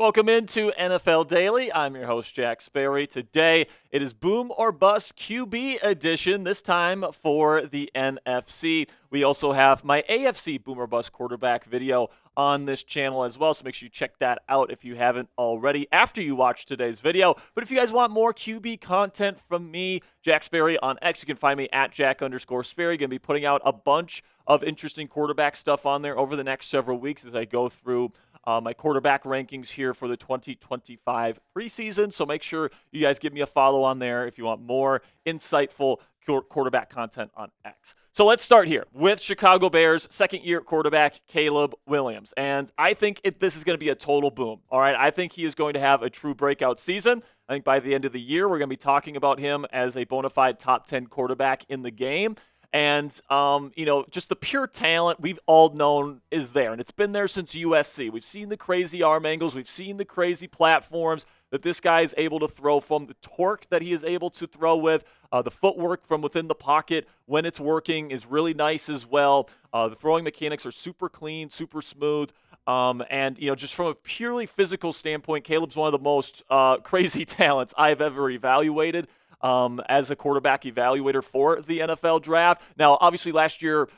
Welcome into NFL Daily. I'm your host, Jack Sperry. Today, it is Boom or Bust QB edition, this time for the NFC. We also have my AFC Boom or Bust quarterback video on this channel as well, so make sure you check that out if you haven't already after you watch today's video. But if you guys want more QB content from me, Jack Sperry on X, you can find me at Jack_Sperry. Going to be putting out a bunch of interesting quarterback stuff on there over the next several weeks as I go through my quarterback rankings here for the 2025 preseason. So make sure you guys give me a follow on there if you want more insightful quarterback content on X. So let's start here with Chicago Bears second-year quarterback Caleb Williams. And I think this is going to be a total boom. All right, I think he is going to have a true breakout season. I think by the end of the year, we're going to be talking about him as a bona fide top 10 quarterback in the game. And, just the pure talent we've all known is there. And it's been there since USC. We've seen the crazy arm angles. We've seen the crazy platforms that this guy is able to throw from, the torque that he is able to throw with, the footwork from within the pocket when it's working is really nice as well. The throwing mechanics are super clean, super smooth. Just from a purely physical standpoint, Caleb's one of the most crazy talents I've ever evaluated as a quarterback evaluator for the NFL draft. Now, obviously last year,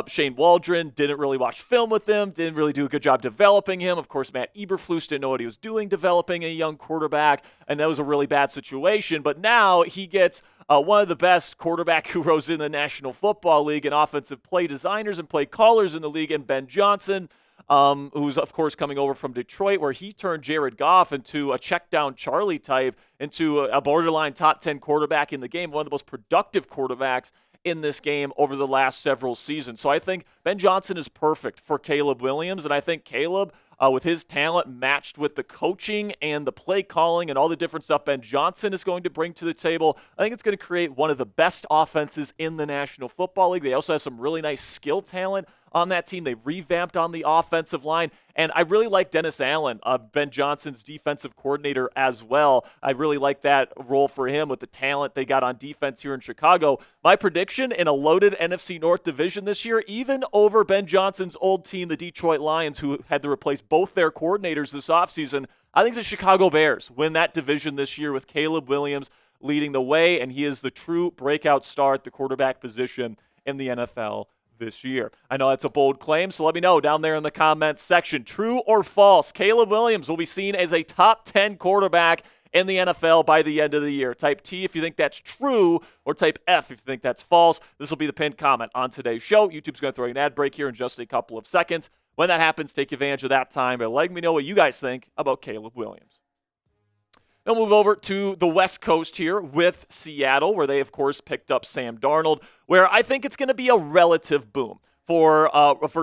Shane Waldron didn't really watch film with him, didn't really do a good job developing him. Of course, Matt Eberflus didn't know what he was doing developing a young quarterback, and that was a really bad situation. But now he gets one of the best quarterback gurus in the National Football League and offensive play designers and play callers in the league, and Ben Johnson, who's, of course, coming over from Detroit, where he turned Jared Goff into a check-down Charlie type, into a borderline top 10 quarterback in the game, one of the most productive quarterbacks in this game over the last several seasons. So I think Ben Johnson is perfect for Caleb Williams, and I think Caleb, with his talent matched with the coaching and the play calling and all the different stuff Ben Johnson is going to bring to the table, I think it's going to create one of the best offenses in the National Football League. They also have some really nice skill talent on that team. They revamped on the offensive line, and I really like Dennis Allen, Ben Johnson's defensive coordinator as well. I really like that role for him with the talent they got on defense here in Chicago. My prediction in a loaded NFC North division this year, even over Ben Johnson's old team, the Detroit Lions, who had to replace both their coordinators this offseason, I think the Chicago Bears win that division this year with Caleb Williams leading the way, and he is the true breakout star at the quarterback position in the NFL this year. I know that's a bold claim, so let me know down there in the comments section. True or false, Caleb Williams will be seen as a top 10 quarterback in the NFL by the end of the year. Type T if you think that's true, or type F if you think that's false. This will be the pinned comment on today's show. YouTube's going to throw you an ad break here in just a couple of seconds. When that happens, take advantage of that time by letting me know what you guys think about Caleb Williams. Then we'll move over to the West Coast here with Seattle, where they, of course, picked up Sam Darnold, where I think it's going to be a relative boom for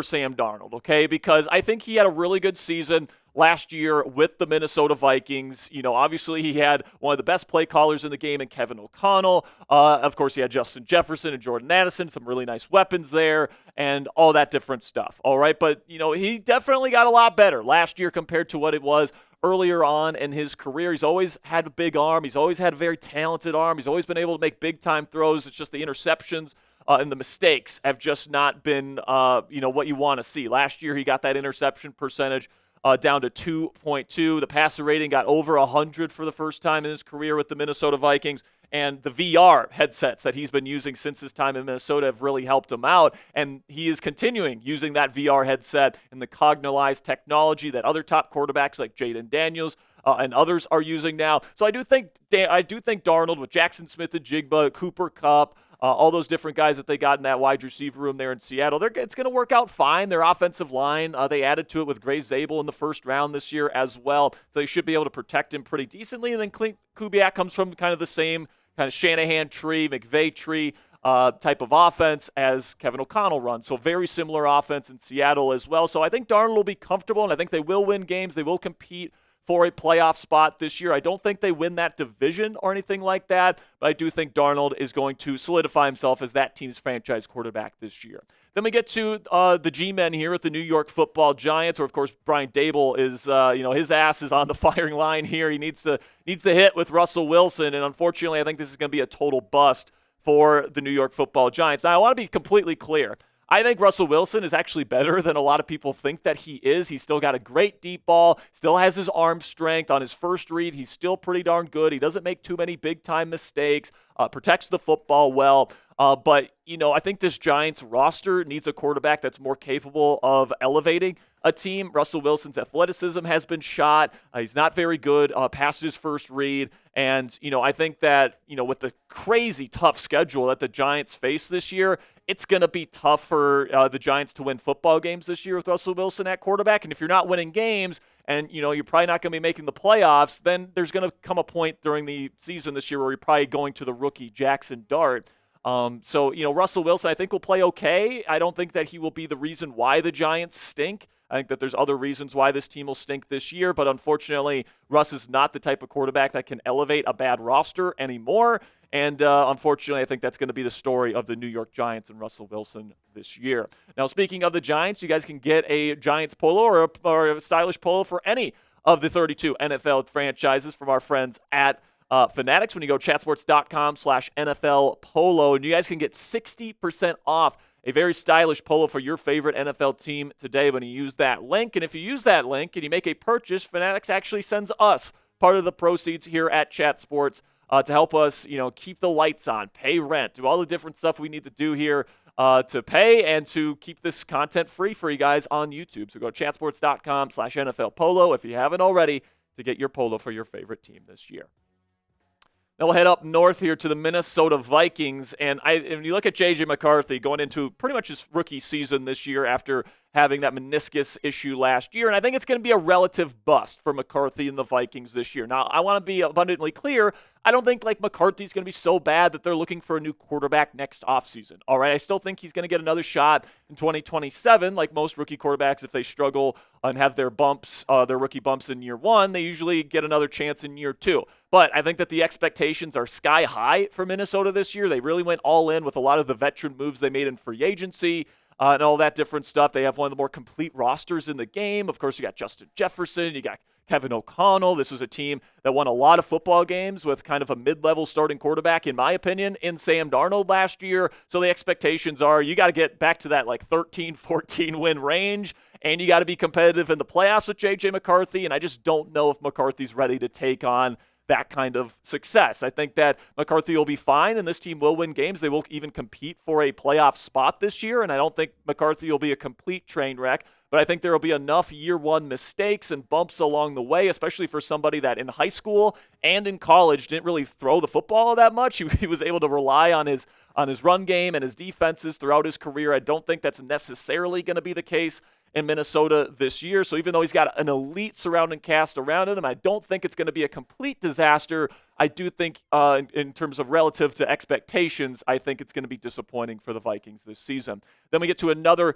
Sam Darnold, okay? Because I think he had a really good season last year with the Minnesota Vikings. Obviously he had one of the best play callers in the game in Kevin O'Connell. Of course, he had Justin Jefferson and Jordan Addison, some really nice weapons there, and all that different stuff, all right? But, he definitely got a lot better last year compared to what it was earlier on in his career. He's always had a big arm. He's always had a very talented arm. He's always been able to make big-time throws. It's just the interceptions and the mistakes have just not been, what you want to see. Last year, he got that interception percentage down to 2.2. The passer rating got over 100 for the first time in his career with the Minnesota Vikings. And the VR headsets that he's been using since his time in Minnesota have really helped him out. And he is continuing using that VR headset and the Cognizant technology that other top quarterbacks like Jaden Daniels and others are using now. So I do think Darnold with Jackson Smith and Jigba, Cooper Kupp, all those different guys that they got in that wide receiver room there in Seattle, it's going to work out fine. Their offensive line, they added to it with Gray Zabel in the first round this year as well, so they should be able to protect him pretty decently. And then Clint Kubiak comes from kind of the same kind of Shanahan tree, McVay tree type of offense as Kevin O'Connell runs. So very similar offense in Seattle as well. So I think Darnold will be comfortable, and I think they will win games. They will compete for a playoff spot this year. I don't think they win that division or anything like that, but I do think Darnold is going to solidify himself as that team's franchise quarterback this year. Then we get to the G-men here at the New York Football Giants, where, of course, Brian Dable is, his ass is on the firing line here. He needs to hit with Russell Wilson, and unfortunately, I think this is going to be a total bust for the New York Football Giants. Now, I want to be completely clear. I think Russell Wilson is actually better than a lot of people think that he is. He's still got a great deep ball, still has his arm strength. On his first read, he's still pretty darn good. He doesn't make too many big-time mistakes, protects the football well. But, I think this Giants roster needs a quarterback that's more capable of elevating a team. Russell Wilson's athleticism has been shot. He's not very good past his first read. And, I think that, with the crazy tough schedule that the Giants face this year, it's going to be tough for the Giants to win football games this year with Russell Wilson at quarterback. And if you're not winning games and, you're probably not going to be making the playoffs, then there's going to come a point during the season this year where you're probably going to the rookie Jackson Dart. So, Russell Wilson, I think, will play okay. I don't think that he will be the reason why the Giants stink. I think that there's other reasons why this team will stink this year, but unfortunately, Russ is not the type of quarterback that can elevate a bad roster anymore. And unfortunately, I think that's going to be the story of the New York Giants and Russell Wilson this year. Now, speaking of the Giants, you guys can get a Giants polo or a stylish polo for any of the 32 NFL franchises from our friends at Fanatics when you go chatsports.com/NFL polo. And you guys can get 60% off a very stylish polo for your favorite NFL team today when you use that link. And if you use that link and you make a purchase, Fanatics actually sends us part of the proceeds here at Chat Sports to help us, keep the lights on, pay rent, do all the different stuff we need to do here to pay and to keep this content free for you guys on YouTube. So go to chatsports.com/NFL polo if you haven't already to get your polo for your favorite team this year. Now we'll head up north here to the Minnesota Vikings, and when you look at J.J. McCarthy going into pretty much his rookie season this year after having that meniscus issue last year, and I think it's going to be a relative bust for McCarthy and the Vikings this year. Now, I want to be abundantly clear. I don't think McCarthy's going to be so bad that they're looking for a new quarterback next offseason. All right, I still think he's going to get another shot in 2027, like most rookie quarterbacks. If they struggle and have their rookie bumps in year one, they usually get another chance in year two. But I think that the expectations are sky high for Minnesota this year. They really went all in with a lot of the veteran moves they made in free agency. And all that different stuff. They have one of the more complete rosters in the game. Of course, you got Justin Jefferson, you got Kevin O'Connell. This was a team that won a lot of football games with kind of a mid-level starting quarterback, in my opinion, in Sam Darnold last year. So the expectations are you got to get back to that 13, 14 win range, and you got to be competitive in the playoffs with J.J. McCarthy. And I just don't know if McCarthy's ready to take on that kind of success. I think that McCarthy will be fine, and this team will win games. They will even compete for a playoff spot this year, and I don't think McCarthy will be a complete train wreck, but I think there will be enough year one mistakes and bumps along the way, especially for somebody that in high school and in college didn't really throw the football that much. He was able to rely on his run game and his defenses throughout his career. I don't think that's necessarily going to be the case in Minnesota this year. So even though he's got an elite surrounding cast around him, I don't think it's going to be a complete disaster. I do think in terms of relative to expectations, I think it's going to be disappointing for the Vikings this season. Then we get to another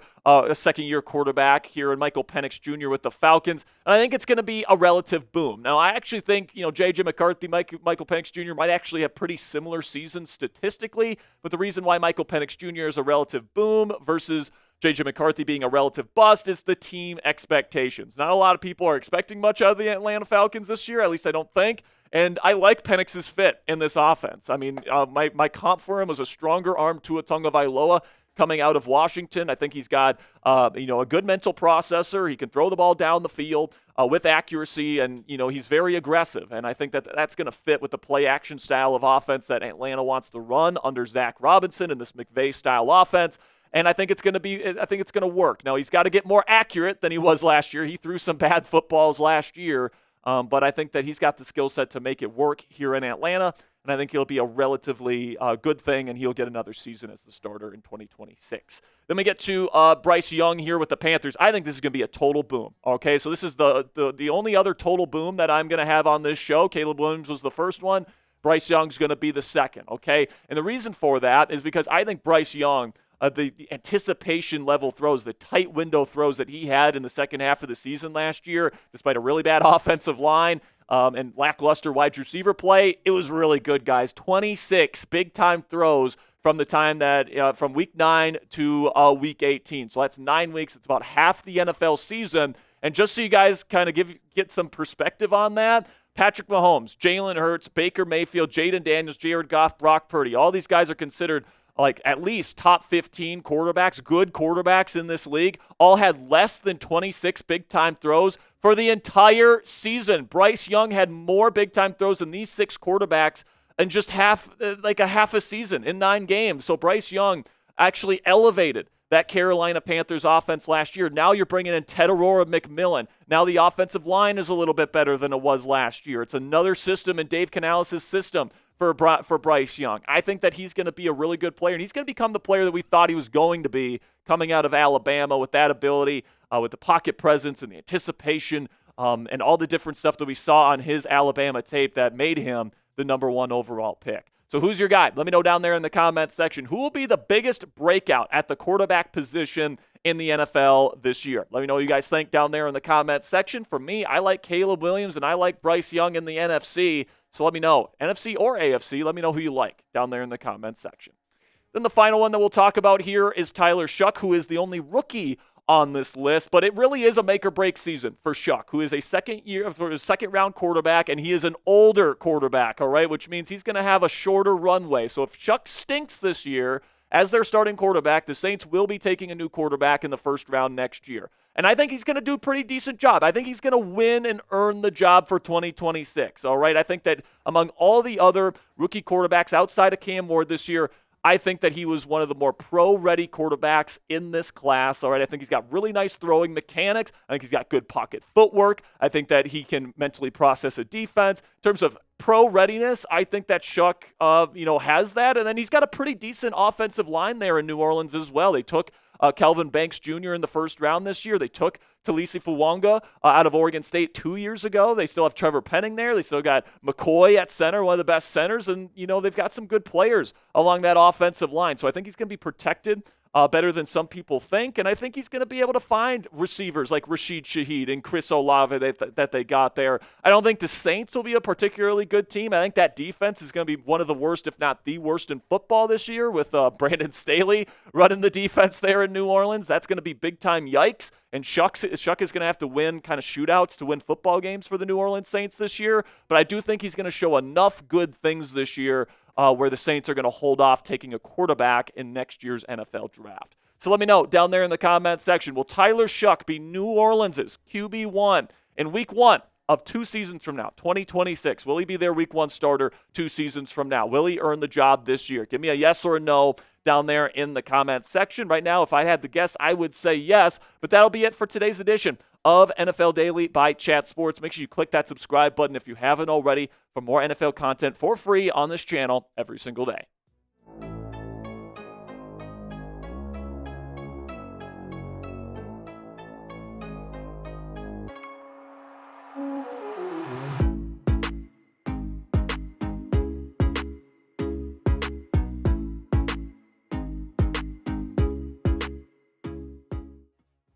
second-year quarterback here in Michael Penix Jr. with the Falcons, and I think it's going to be a relative boom. Now, I actually think, J.J. McCarthy, Michael Penix Jr. might actually have pretty similar seasons statistically, but the reason why Michael Penix Jr. is a relative boom versus J.J. McCarthy being a relative bust is the team expectations. Not a lot of people are expecting much out of the Atlanta Falcons this year, at least I don't think. And I like Penix's fit in this offense. I mean, my comp for him was a stronger arm Tua Tagovailoa coming out of Washington. I think he's got a good mental processor. He can throw the ball down the field with accuracy, and he's very aggressive. And I think that that's going to fit with the play-action style of offense that Atlanta wants to run under Zach Robinson in this McVay-style offense. And I think it's going to work. Now, he's got to get more accurate than he was last year. He threw some bad footballs last year, but I think that he's got the skill set to make it work here in Atlanta, and I think it'll be a relatively good thing, and he'll get another season as the starter in 2026. Then we get to Bryce Young here with the Panthers. I think this is going to be a total boom. Okay, so this is the only other total boom that I'm going to have on this show. Caleb Williams was the first one. Bryce Young's going to be the second, okay? And the reason for that is because I think Bryce Young, the anticipation level throws, the tight window throws that he had in the second half of the season last year, despite a really bad offensive line and lackluster wide receiver play, it was really good, guys. 26 big-time throws from the time that from week 9 to week 18. So that's 9 weeks. It's about half the NFL season. And just so you guys kind of get some perspective on that, Patrick Mahomes, Jalen Hurts, Baker Mayfield, Jaden Daniels, Jared Goff, Brock Purdy, all these guys are considered like at least top 15 quarterbacks, good quarterbacks in this league, all had less than 26 big-time throws for the entire season. Bryce Young had more big-time throws than these 6 quarterbacks in just half a season in 9 games. So Bryce Young actually elevated that Carolina Panthers offense last year. Now you're bringing in Tedorora McMillan. Now the offensive line is a little bit better than it was last year. It's another system in Dave Canales' system for Bryce Young. I think that he's going to be a really good player, and he's going to become the player that we thought he was going to be coming out of Alabama with that ability, with the pocket presence and the anticipation, and all the different stuff that we saw on his Alabama tape that made him the number 1 overall pick. So who's your guy? Let me know down there in the comments section. Who will be the biggest breakout at the quarterback position in the NFL this year? Let me know what you guys think down there in the comments section. For me, I like Caleb Williams and I like Bryce Young in the NFC. So let me know, NFC or AFC, let me know who you like down there in the comments section. Then the final one that we'll talk about here is Tyler Shough, who is the only rookie on this list, but it really is a make or break season for Shough, who is a second round quarterback, and he is an older quarterback, all right, which means he's going to have a shorter runway. So if Shough stinks this year as their starting quarterback, the Saints will be taking a new quarterback in the first round next year. And I think he's going to do a pretty decent job. I think he's going to win and earn the job for 2026, all right? I think that among all the other rookie quarterbacks outside of Cam Ward this year, I think that he was one of the more pro-ready quarterbacks in this class. All right, I think he's got really nice throwing mechanics. I think he's got good pocket footwork. I think that he can mentally process a defense. In terms of pro readiness, I think that Shough, has that. And then he's got a pretty decent offensive line there in New Orleans as well. They took Kelvin Banks Jr. in the first round this year. They took Talisi Fuwanga out of Oregon State 2 years ago. They still have Trevor Penning there. They still got McCoy at center, one of the best centers. And, they've got some good players along that offensive line. So I think he's going to be protected better than some people think. And I think he's going to be able to find receivers like Rashid Shaheed and Chris Olave that they got there. I don't think the Saints will be a particularly good team. I think that defense is going to be one of the worst, if not the worst in football this year, with Brandon Staley running the defense there in New Orleans. That's going to be big time yikes. And Shough is going to have to win kind of shootouts to win football games for the New Orleans Saints this year. But I do think he's going to show enough good things this year where the Saints are going to hold off taking a quarterback in next year's NFL draft. So let me know down there in the comment section. Will Tyler Shough be New Orleans' QB1 in week 1 of 2 seasons from now, 2026? Will he be their week 1 starter 2 seasons from now? Will he earn the job this year? Give me a yes or a no down there in the comment section. Right now, if I had to guess, I would say yes. But that'll be it for today's edition of NFL Daily by Chat Sports. Make sure you click that subscribe button if you haven't already for more NFL content for free on this channel every single day.